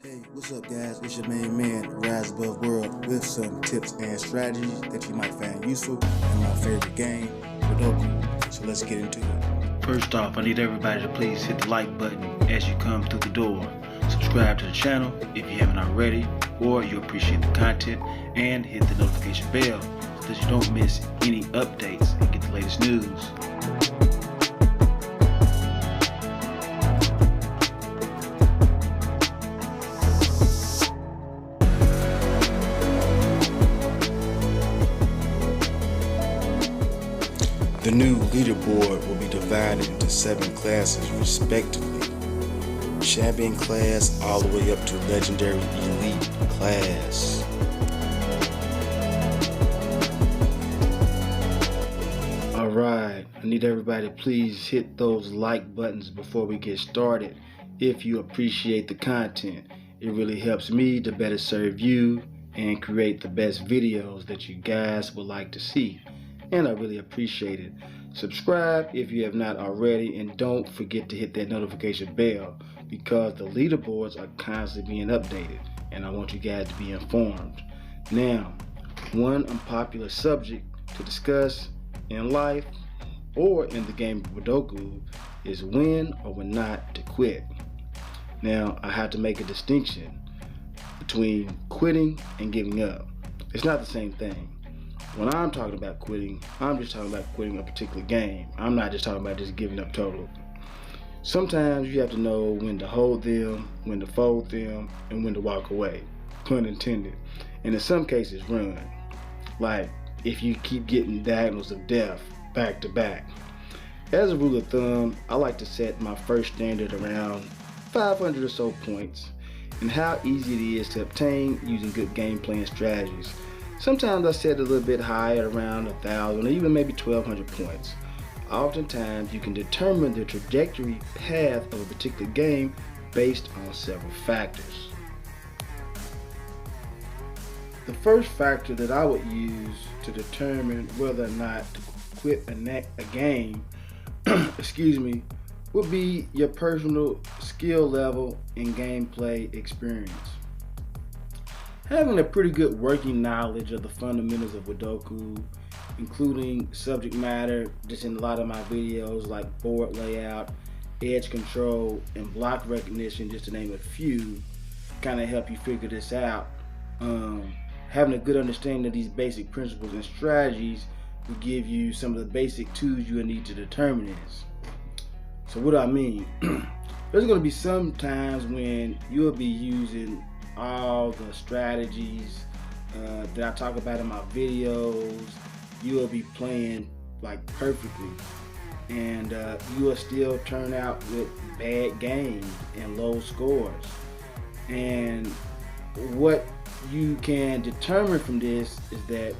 Hey, what's up guys? It's your main man, Rise Above World, with some tips and strategies that you might find useful in my favorite game, Woodoku. So let's get into it. First off, I need everybody to please hit the like button as you come through the door. Subscribe to the channel if you haven't already, or you appreciate the content, and hit the notification bell so that you don't miss any updates and get the latest news. The new leaderboard will be divided into 7 classes respectively. Champion class all the way up to legendary elite class. Alright, I need everybody to please hit those like buttons before we get started if you appreciate the content. It really helps me to better serve you and create the best videos that you guys would like to see. And I really appreciate it. Subscribe if you have not already, and don't forget to hit that notification bell because the leaderboards are constantly being updated and I want you guys to be informed. Now, one unpopular subject to discuss in life or in the game of Woodoku is when or when not to quit. Now, I have to make a distinction between quitting and giving up. It's not the same thing. When I'm talking about quitting, I'm just talking about quitting a particular game. I'm not just talking about just giving up total. Sometimes you have to know when to hold them, when to fold them, and when to walk away, pun intended. And in some cases, run. Like if you keep getting diagnosed of death back to back. As a rule of thumb, I like to set my first standard around 500 or so points, and how easy it is to obtain using good gameplay and strategies. Sometimes I set it a little bit higher, around 1,000 or even maybe 1,200 points. Oftentimes you can determine the trajectory path of a particular game based on several factors. The first factor that I would use to determine whether or not to quit a game would be your personal skill level and gameplay experience. Having a pretty good working knowledge of the fundamentals of Woodoku, including subject matter just in a lot of my videos like board layout, edge control, and block recognition, just to name a few, kind of help you figure this out. Having a good understanding of these basic principles and strategies will give you some of the basic tools you will need to determine this. So what do I mean? There's going to be some times when you'll be using all the strategies that I talk about in my videos. You will be playing like perfectly, and you will still turn out with bad games and low scores. And what you can determine from this is that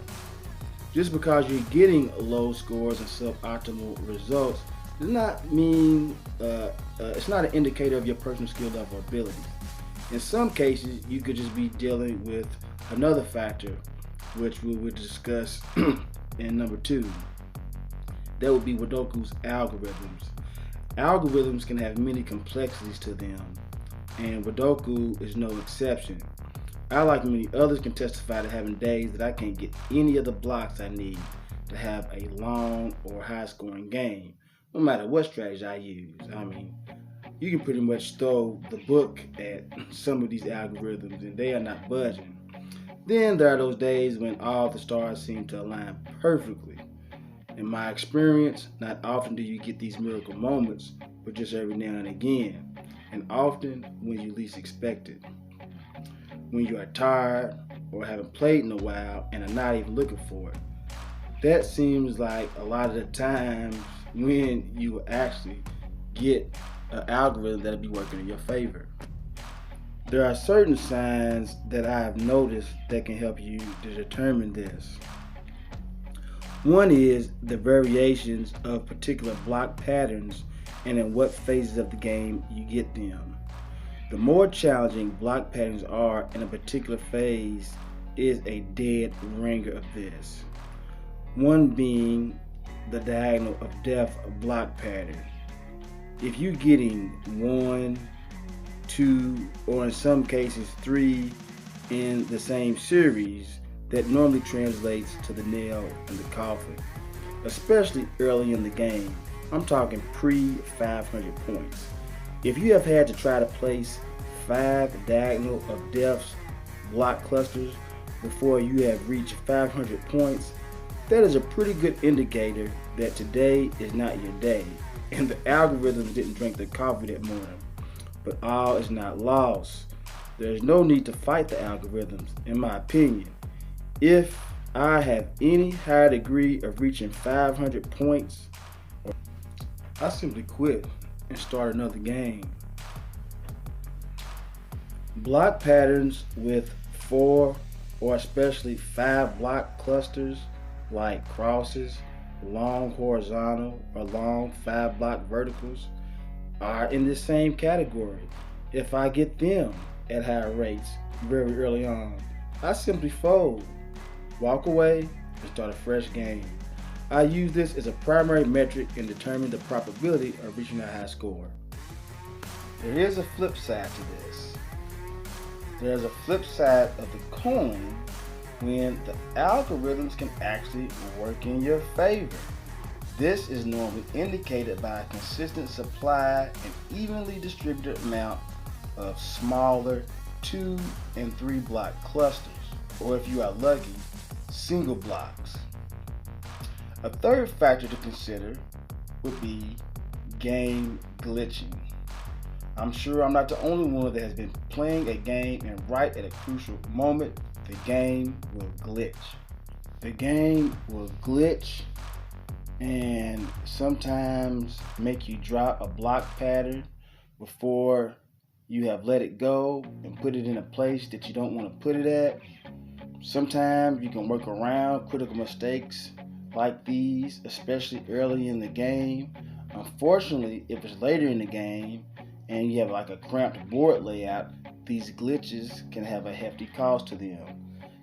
just because you're getting low scores and suboptimal results does not mean it's not an indicator of your personal skill level or ability. In some cases, you could just be dealing with another factor, which we will discuss in number 2. That would be Woodoku's algorithms. Algorithms can have many complexities to them, and Woodoku is no exception. I, like many others, can testify to having days that I can't get any of the blocks I need to have a long or high-scoring game, no matter what strategy I use. I mean, you can pretty much throw the book at some of these algorithms and they are not budging. Then there are those days when all the stars seem to align perfectly. In my experience, not often do you get these miracle moments, but just every now and again, and often when you least expect it. When you are tired or haven't played in a while and are not even looking for it. That seems like a lot of the times when you will actually get an algorithm that'll be working in your favor. There are certain signs that I have noticed that can help you to determine this. One is the variations of particular block patterns and in what phases of the game you get them. The more challenging block patterns are in a particular phase is a dead ringer of this. One being the diagonal of death block pattern. If you're getting 1, 2, or in some cases 3 in the same series that normally translates to the nail in the coffin, especially early in the game. I'm talking pre-500 points. If you have had to try to place 5 diagonal of death's block clusters before you have reached 500 points, that is a pretty good indicator that today is not your day, and the algorithms didn't drink the coffee that morning. But all is not lost. There is no need to fight the algorithms, in my opinion. If I have any higher degree of reaching 500 points, I simply quit and start another game. Block patterns with 4 or especially 5 block clusters like crosses, long horizontal or long 5 block verticals are in the same category. If I get them at higher rates very early on, I simply fold, walk away, and start a fresh game. I use this as a primary metric in determining the probability of reaching a high score. There is a flip side to this. There's a flip side of the coin when the algorithms can actually work in your favor. This is normally indicated by a consistent supply and evenly distributed amount of smaller 2 and 3 block clusters, or if you are lucky, single blocks. A third factor to consider would be game glitching. I'm sure I'm not the only one that has been playing a game and right at a crucial moment, the game will glitch. The game will glitch and sometimes make you drop a block pattern before you have let it go and put it in a place that you don't want to put it at. Sometimes you can work around critical mistakes like these, especially early in the game. Unfortunately, if it's later in the game and you have like a cramped board layout, these glitches can have a hefty cost to them,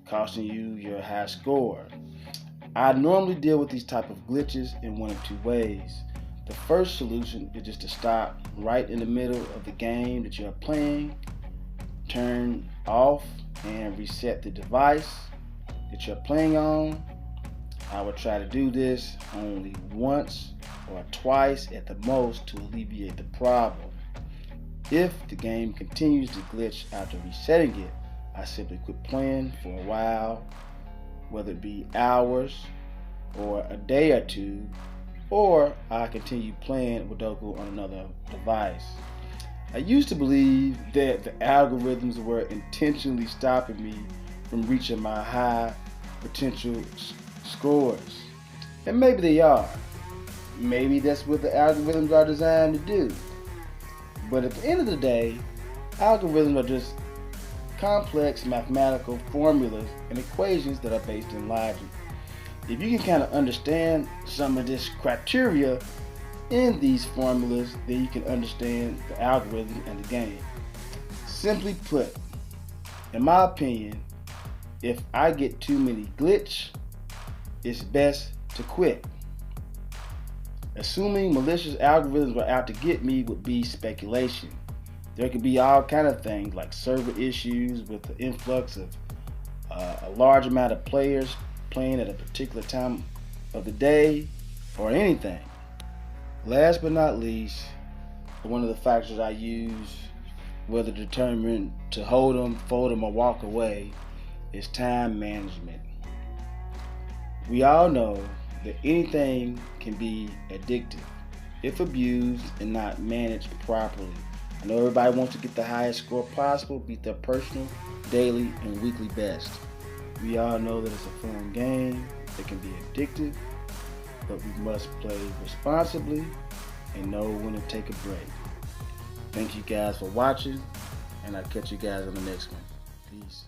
costing you your high score. I normally deal with these type of glitches in one of 2 ways. The first solution is just to stop right in the middle of the game that you're playing, turn off and reset the device that you're playing on. I would try to do this only once or twice at the most to alleviate the problem. If the game continues to glitch after resetting it, I simply quit playing for a while, whether it be hours or a day or 2, or I continue playing Woodoku on another device. I used to believe that the algorithms were intentionally stopping me from reaching my high potential scores. And maybe they are. Maybe that's what the algorithms are designed to do. But at the end of the day, algorithms are just complex mathematical formulas and equations that are based in logic. If you can kind of understand some of this criteria in these formulas, then you can understand the algorithm and the game. Simply put, in my opinion, if I get too many glitch, it's best to quit. Assuming malicious algorithms were out to get me would be speculation. There could be all kind of things like server issues with the influx of a large amount of players playing at a particular time of the day, or anything. Last but not least, one of the factors I use whether to determine to hold them, fold them, or walk away is time management. We all know that anything can be addictive if abused and not managed properly. I know everybody wants to get the highest score possible, beat their personal, daily, and weekly best. We all know that it's a fun game that can be addictive, but we must play responsibly and know when to take a break. Thank you guys for watching, and I'll catch you guys on the next one. Peace.